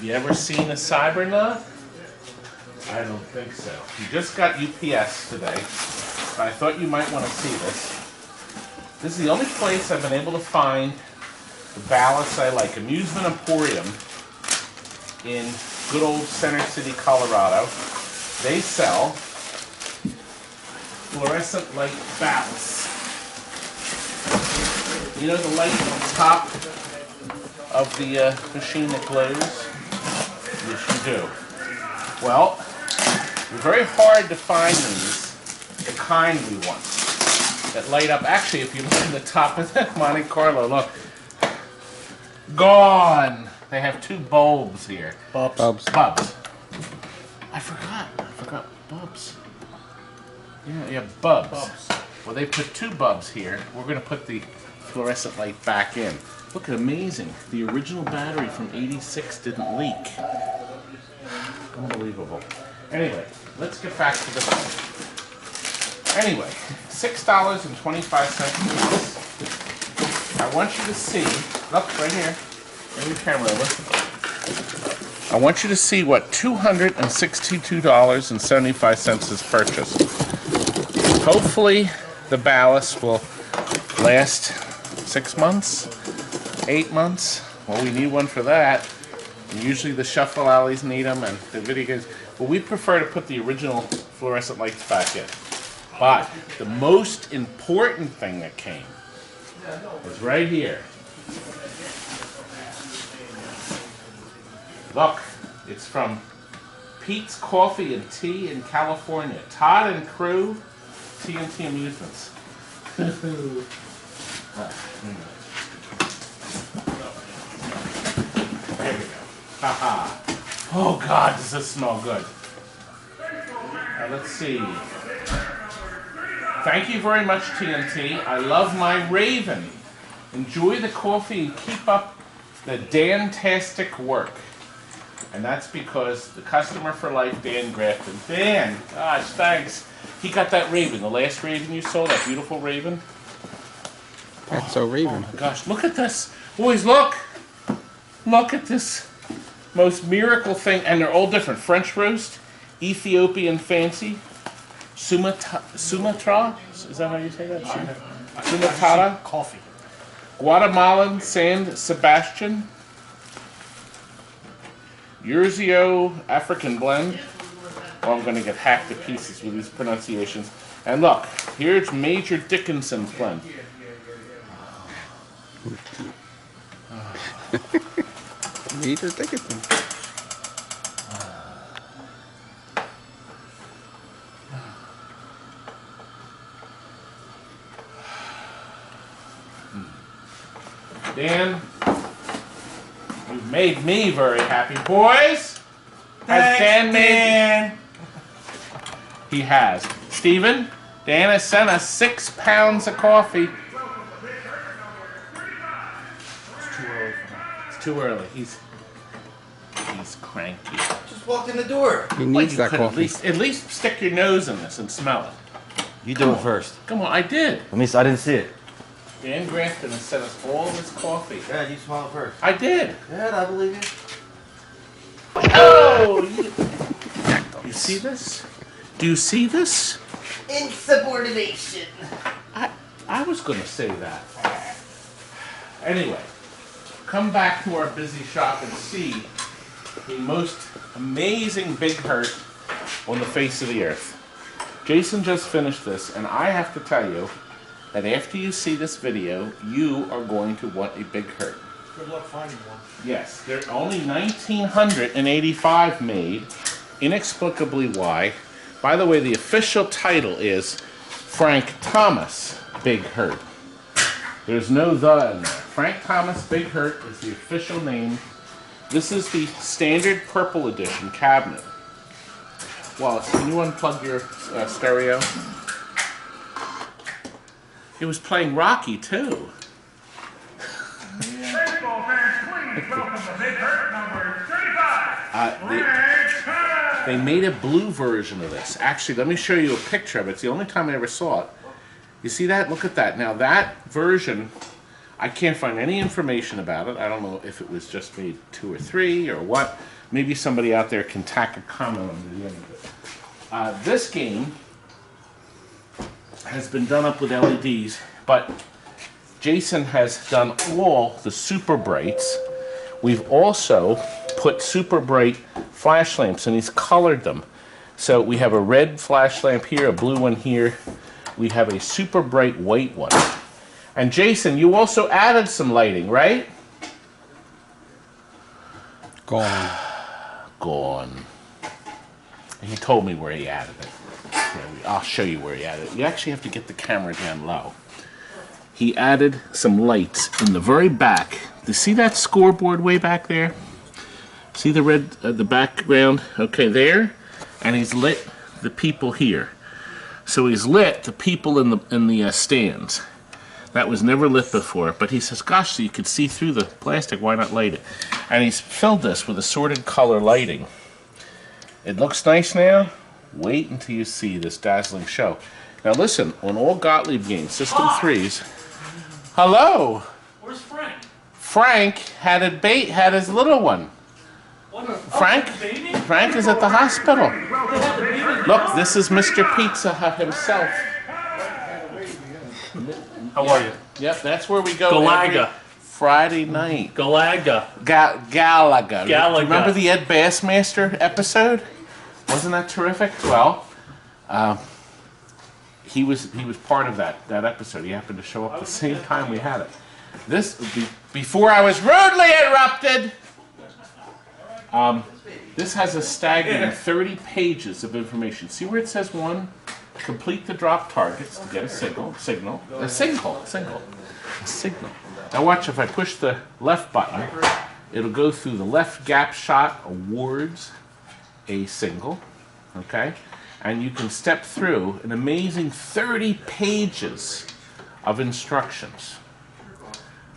Have you ever seen a cyber knot? I don't think so. You just got UPS today, but I thought you might want to see this. This is the only place I've been able to find the ballasts I like. Amusement Emporium in good old Center City, Colorado. They sell fluorescent light ballasts. You know the light on top of the machine that glows? Yes, you do. Well, it's very hard to find these, the kind we want, that light up. Actually, if you look at the top of that Monte Carlo, look, gone. They have two bulbs here. Bubs. I forgot bulbs. Yeah, bulbs. Well, they put two bulbs here. We're going to put the fluorescent light back in. Look at amazing. The original battery from '86 didn't leak. Unbelievable. Anyway, let's get back to the book. Anyway, $6.25 I want you to see, look right here, bring your camera over. I want you to see what $262.75 is purchased. Hopefully the ballast will last 6 months, 8 months. Well, we need one for that. And usually the shuffle alleys need them and the video games. But we prefer to put the original fluorescent lights back in. But the most important thing that came is right here. Look, it's from Pete's Coffee and Tea in California. Todd and crew, TNT Amusements. There we go. Haha. Oh God, does this smell good. Let's see. Thank you very much, TNT. I love my Raven. Enjoy the coffee and keep up the Dan-tastic work. And that's because the customer for life, Dan Grafton. Dan, gosh, thanks. He got that Raven, the last Raven you saw, that beautiful Raven. That's so Raven. Oh my gosh, look at this. Boys, look. Look at this most miracle thing. And they're all different. French roast, Ethiopian fancy, Sumatra? Is that how you say that? Sumatra? Coffee. Guatemalan San Sebastian. Yurzio African blend. Oh, I'm going to get hacked to pieces with these pronunciations. And look, here's Major Dickinson's blend. Major Dickinson. Dan, you've made me very happy. Boys, has Dan made... He has. Stephen, Dan has sent us 6 pounds of coffee. It's too early for that. It's too early. He's cranky. Just walked in the door. He needs that Could coffee. at least stick your nose in this and smell it. You do it first. Come on, I did. Let me. I didn't see it. Dan Grafton has sent us all this coffee. Yeah, you smell it first. I did. Yeah, I believe you. Oh! You see this? Do you see this? Insubordination. I was going to say that. Anyway, come back to our busy shop and see the most amazing big hurt on the face of the earth. Jason just finished this, and I have to tell you that after you see this video, you are going to want a big hurt. Good luck finding one. Yes, they're only 1,985 made. Inexplicably why. By the way, the official title is Frank Thomas Big Hurt. There's no the in there. Frank Thomas Big Hurt is the official name. This is the standard purple edition cabinet. Wallace, can you unplug your stereo? It was playing Rocky too. Baseball fans, please welcome the Big Hurt number 35. They made a blue version of this. Actually, let me show you a picture of it. It's the only time I ever saw it. You see that? Look at that. Now that version, I can't find any information about it. I don't know if it was just made 2 or 3 or what. Maybe somebody out there can tack a comment on the end of it. This game has been done up with LEDs, but Jason has done all the super brights. We've also put super bright flash lamps, and he's colored them. So we have a red flash lamp here, a blue one here. We have a super bright white one. And Jason, you also added some lighting, right? Gone. Gone. He told me where he added it. I'll show you where he added it. You actually have to get the camera down low. He added some lights in the very back. You see that scoreboard way back there? See the red, the background? Okay, there. And he's lit the people here. So he's lit the people in the stands. That was never lit before, but he says, gosh, so you could see through the plastic, why not light it? And he's filled this with assorted color lighting. It looks nice now. Wait until you see this dazzling show. Now listen, on all Gottlieb games, System 3s, hello! Where's Frank? Frank had his little one. Frank? Baby? Frank is at the hospital. Look, this is Mr. Pizza Hut himself. How are you? Yep, that's where we go Galaga. every Friday night. Galaga. Galaga. Galaga. Remember the Ed Bassmaster episode? Wasn't that terrific? Well, he was part of that episode. He happened to show up the same time we had it. Before I was rudely interrupted. This has a staggering 30 pages of information. See where it says 1? Complete the drop targets to get a signal. Now watch, if I push the left button, it'll go through the left gap shot awards, a single, okay? And you can step through an amazing 30 pages of instructions.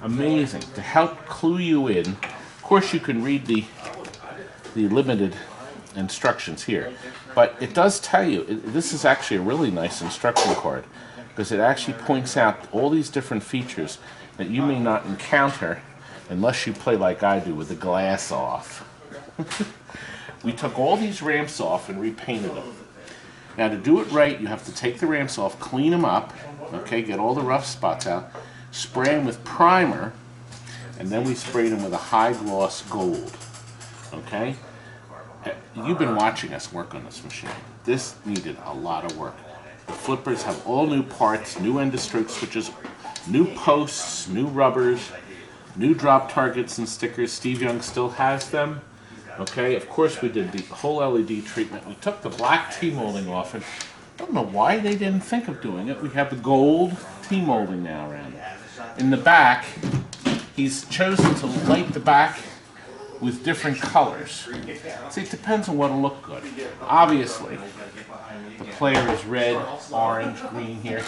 Amazing, to help clue you in. Of course you can read the limited instructions here, but it does tell you, this is actually a really nice instruction card, because it actually points out all these different features that you may not encounter unless you play like I do with the glass off. We took all these ramps off and repainted them. Now to do it right, you have to take the ramps off, clean them up, okay, get all the rough spots out, spray them with primer, and then we sprayed them with a high gloss gold, okay? You've been watching us work on this machine. This needed a lot of work. The flippers have all new parts, new end of stroke switches, new posts, new rubbers, new drop targets and stickers. Steve Young still has them. Okay, of course we did the whole LED treatment. We took the black T-molding off, and I don't know why they didn't think of doing it. We have the gold T-molding now around it. In the back, he's chosen to light the back with different colors. See, it depends on what'll look good. Obviously, the player is red, orange, green here.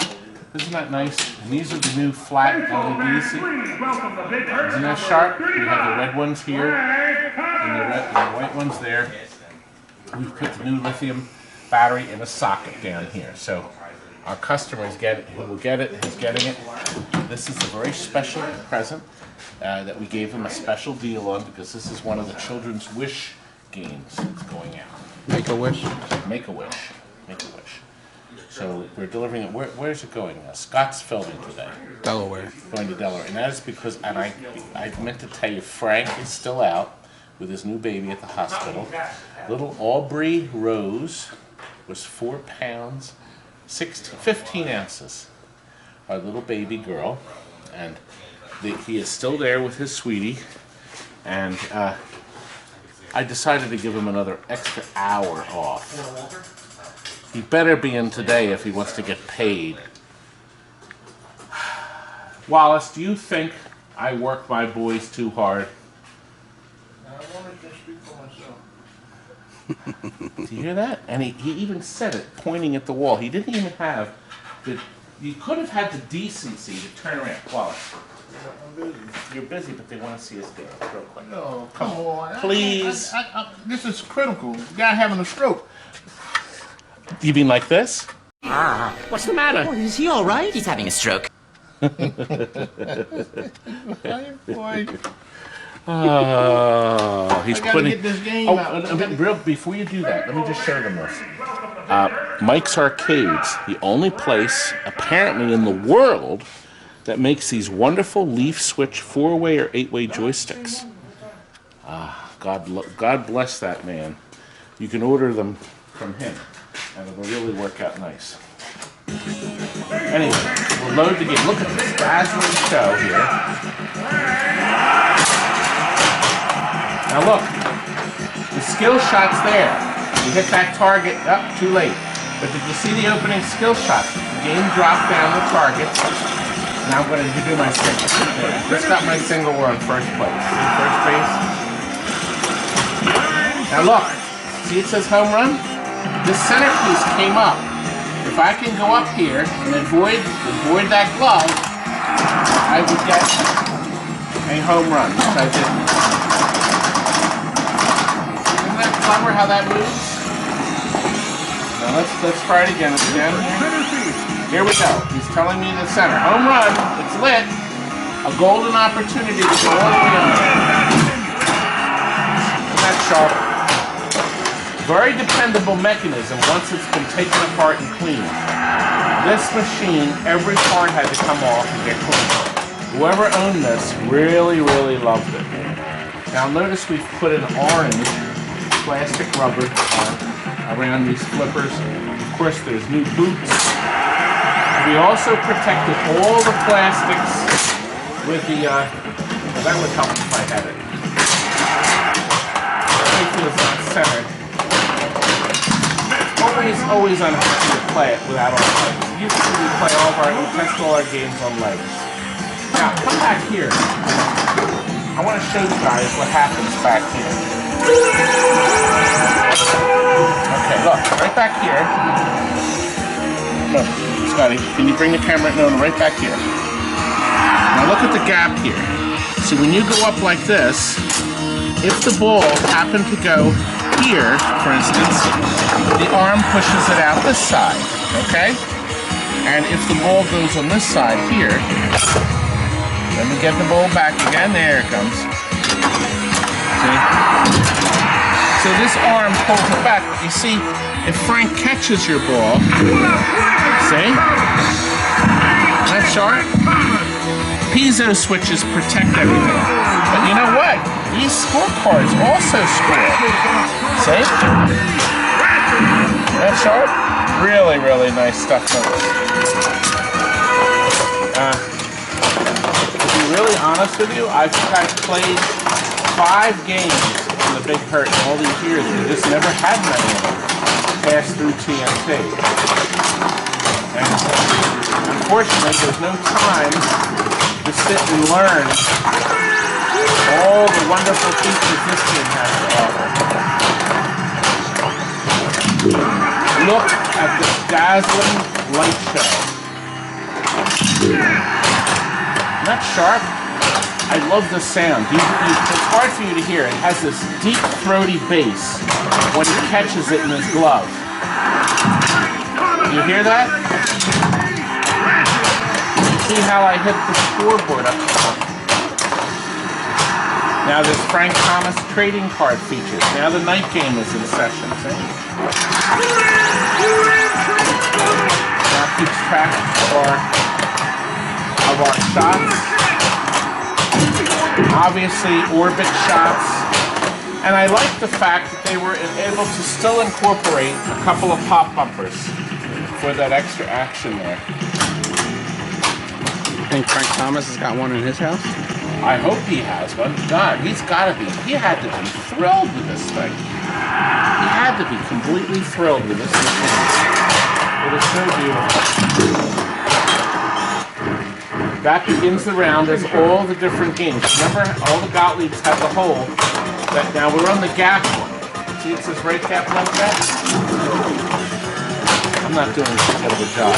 Isn't that nice? And these are the new flat LEDs. See? Isn't that sharp? We have the red ones here, and the white ones there. We've put the new lithium battery in a socket down here. So our customers who will get it, is getting it. This is a very special present. That we gave him a special deal on, because this is one of the Children's Wish games that's going out. Make-A-Wish. Make-A-Wish. Make-A-Wish. So we're delivering it. Where's it going? Scott's filming today. Delaware. Going to Delaware. And that is because, and I meant to tell you, Frank is still out with his new baby at the hospital. Little Aubrey Rose was 4 pounds, 15 ounces. Our little baby girl. And he is still there with his sweetie, and I decided to give him another extra hour off. He better be in today if he wants to get paid. Wallace, do you think I work my boys too hard? I wanted to speak for myself. Do you hear that? And he even said it, pointing at the wall. He didn't even have the... You could have had the decency to turn around. Wallace. I'm busy. You're busy, but they want to see us dance real quick. No, come on. Please. This is critical. Guy having a stroke. You mean like this? What's the matter? Oh, is he all right? He's having a stroke. Boy, Oh, he's I gotta putting. get this game Oh, out. before you do that, let me just show them this. Mike's Arcades, the only place apparently in the world that makes these wonderful leaf switch 4-way or 8-way joysticks. God bless that man. You can order them from him, and it'll really work out nice. Anyway, we'll load the game. Look at this dazzling show here. Now look, the skill shot's there. You hit that target, too late. But did you see the opening skill shot? The game dropped down the target. Now I'm going to do my single. Just got my single, we're on first place. See first base? Now look, see it says home run? This centerpiece came up. If I can go up here and avoid that glove, I would get a home run, which I didn't. Isn't that clever how that moves? Now let's try it again. Here we go. He's telling me the center. Home run. It's lit. A golden opportunity to go all the way in there. Isn't that sharp? Very dependable mechanism once it's been taken apart and cleaned. This machine, every part had to come off and get cleaned. Whoever owned this really, really loved it. Now notice we've put an orange plastic rubber around these flippers. Of course, there's new boots. We also protected all the plastics with the, well, that would help if I had it. Playfield's not centered. Always unhappy to play it without our legs. Usually we test all our games on legs. Now, come back here. I want to show you guys what happens back here. Okay, look, right back here. Look, Scotty, can you bring the camera? No, right back here. Now look at the gap here. So when you go up like this, if the ball happened to go here, for instance, the arm pushes it out this side, okay? And if the ball goes on this side here, let me get the ball back again. There it comes. See? So this arm pulls it back. You see, if Frank catches your ball, see? That's sharp. Piezo switches protect everything. But you know what? These scorecards also score. See? That's sharp. Really, really nice stuff. To be really honest with you, I think I've played 5 games in the Big Hurt in all these years. We just never had many of them pass through TNT. And unfortunately, there's no time to sit and learn all the wonderful features this game has to offer. Look at this dazzling light show. Isn't that sharp? I love the sound. It's hard for you to hear. It has this deep, throaty bass when he catches it in his glove. You hear that? See how I hit the scoreboard up top. Now there's Frank Thomas trading card features. Now the night game is in session. See? Now keeps track of our shots. Obviously orbit shots. And I like the fact that they were able to still incorporate a couple of pop bumpers for that extra action there. Think Frank Thomas has got one in his house? I hope he has one. God, he's got to be. He had to be thrilled with this thing. He had to be completely thrilled with this machine. It is so beautiful. That begins the round as all the different games. Remember, all the Gottliebs had the hole. Now we're on the gap one. See, it says right gap, left gap. I'm not doing as good of a job.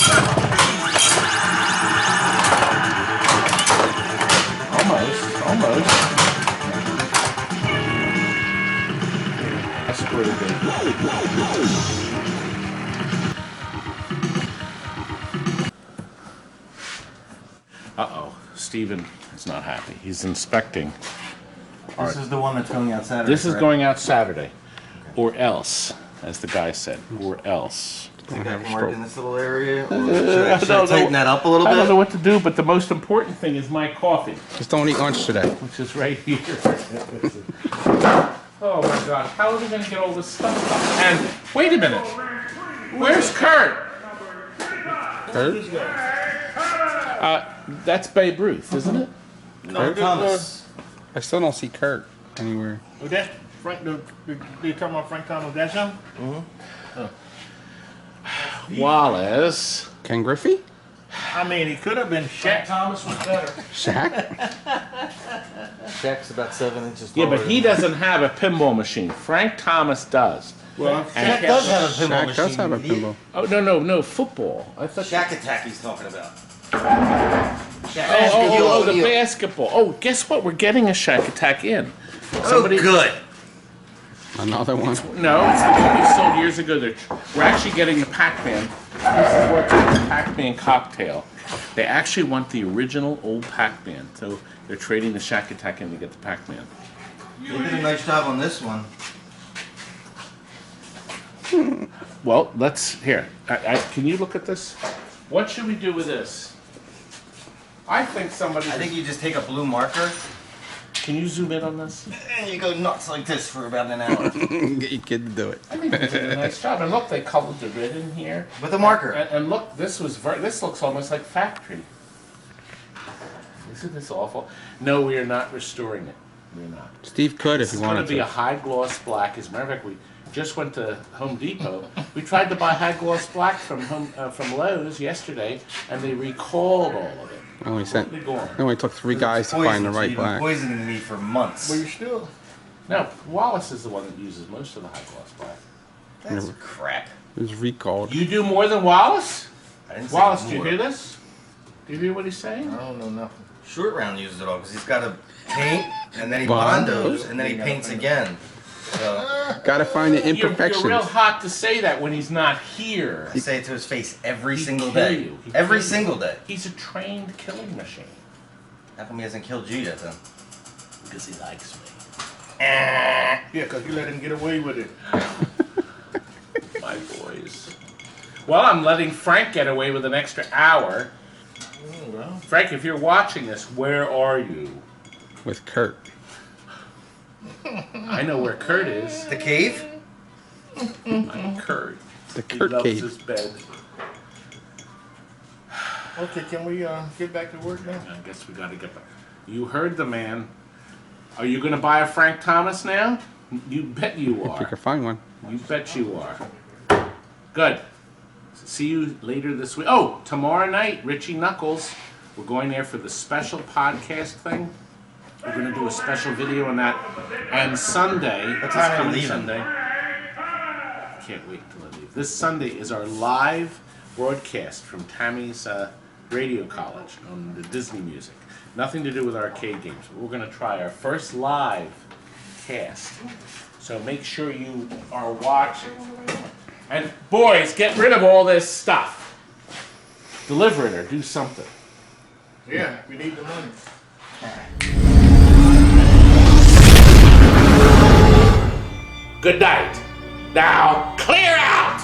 Almost. That's pretty good. Steven is not happy. He's inspecting. This is the one that's going out Saturday. This is correct? going out Saturday. Or else, as the guy said. Or else. Is it got marked in this little area? Or I should I don't tighten that up a little I don't know bit? what to do, but the most important thing is my coffee, Just don't eat lunch today. which is right here. Oh my God, how are we going to get all this stuff up? And wait a minute, where's Kurt? Kurt? That's Babe Ruth, isn't it? No, Thomas. I still don't see Kurt anywhere. Oh, that's Frank. You talking about Frank Thomas? That's him? Wallace. Ken Griffey? I mean, he could have been Shaq. Thomas was better. Shaq? Shaq's about 7 inches Yeah, taller. but he doesn't have a pinball machine. Frank Thomas does. Well, Shaq does have a pinball Shaq machine. does have a pinball. Oh, no, football. I thought. Shaq Attack he's talking about. Oh, the basketball. Oh, guess what? We're getting a Shack Attack in. Somebody. Oh, good. Another one. No, it's the one we sold years ago. We're actually getting the Pac-Man. This is what the Pac-Man cocktail. They actually want the original old Pac-Man, so they're trading the Shack Attack in to get the Pac-Man. You did a nice job on this one. Well, here. Can you look at this? What should we do with this? I think somebody. I think you just take a blue marker Can you zoom in on this? and you go nuts like this for about an hour. Get your kid to do it. I think they did a nice job. And look, they colored the red in here. With a marker. And look, this looks almost like factory. Isn't this awful? No, we are not restoring it. We're not. Steve could if It's he going to wanted be a to. high gloss black. As a matter of fact, we just went to Home Depot. We tried to buy high gloss black from Lowe's yesterday, and they recalled all of it. Only sent. They're gone. It only took 3 guys to find the right You've been black. poisoning me for months. Well, you still. No, Wallace is the one that uses most of the high gloss black. That's crap. It was recalled. You do more than Wallace? I didn't say Wallace, do you more. hear this? Do you hear what he's saying? I don't know nothing. Short Round uses it all because he's got to paint and then he Bondos. bondos and then he paints again. So Gotta find the You're imperfections. real hot to say that when he's not here. I say it to his face every He'd single kill day. you. He'd Every kill you. single day. He's a trained killing machine. How come he hasn't killed you yet then? Because he likes me. Yeah, because you let him get away with it. My boys. Well, I'm letting Frank get away with an extra hour. Oh, well. Frank, if you're watching this, where are you? With Kurt. I know where Kurt is. The cave? I'm Kurt. The He Kurt loves cave. his bed. Okay, can we get back to work now? I guess we gotta get back. You heard the man. Are you gonna buy a Frank Thomas now? You bet you If you are. can find one. You bet you are. Good. See you later this week. Oh, tomorrow night, Richie Knuckles. We're going there for the special podcast thing. We're going to do a special video on that. And Sunday, What time are you coming leaving? Sunday. Can't wait till I leave. This Sunday is our live broadcast from Tammy's radio college on the Disney music. Nothing to do with arcade games. But we're going to try our first live cast. So make sure you are watching. And boys, get rid of all this stuff. Deliver it or do something. Yeah, we need the money. Good night. Now, clear out!